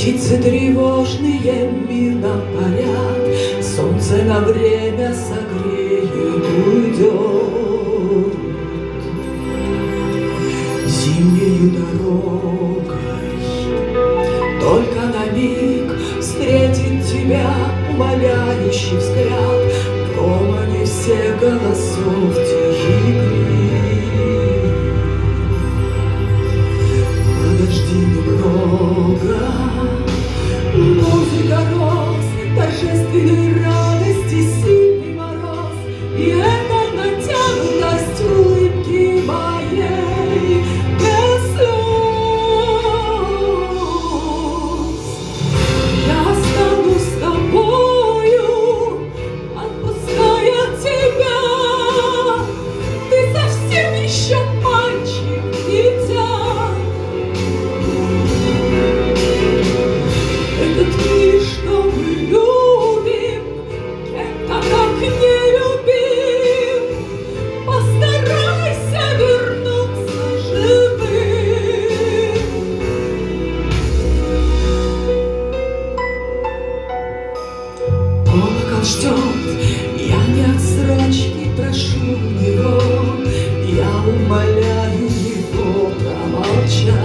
Птицы тревожные мирно парят, солнце на время согреет, уйдет. Зимнею дорогой только на миг встретит тебя умоляющий взгляд. В гомоне всех голосов тихий крик. Подожди немного, музыка роз, торжественной радости сильный мороз, и эта натянутость улыбки моей без слез. Я останусь с тобою, отпуская тебя. Ты совсем еще мальчик, дитя. Этот мир, что мы любим, это как не любим. Постарайся вернуться живым. Колокол ждет, я не отсрочки прошу его, я умоляю его промолчать.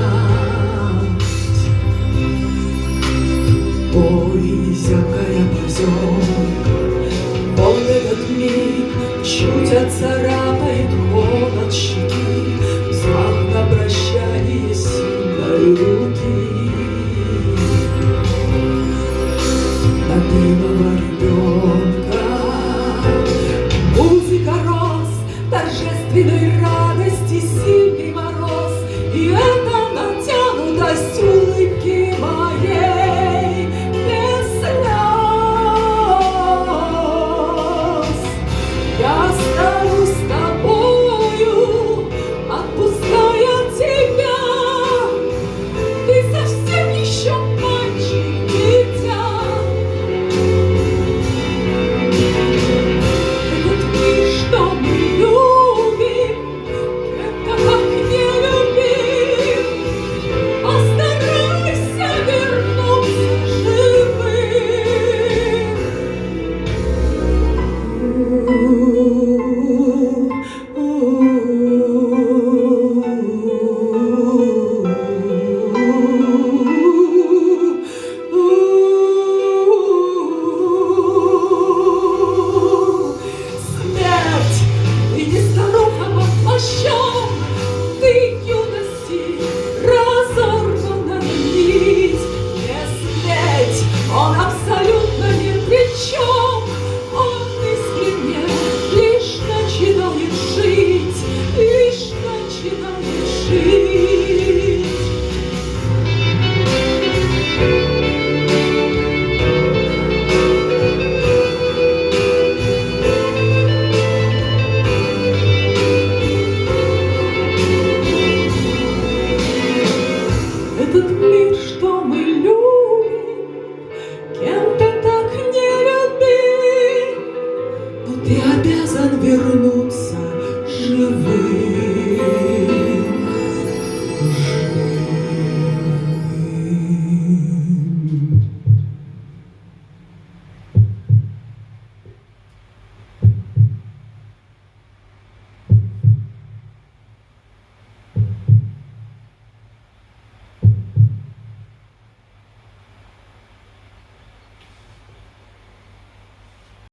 Ой, зябкая поземка, вот этот миг чуть отцарапает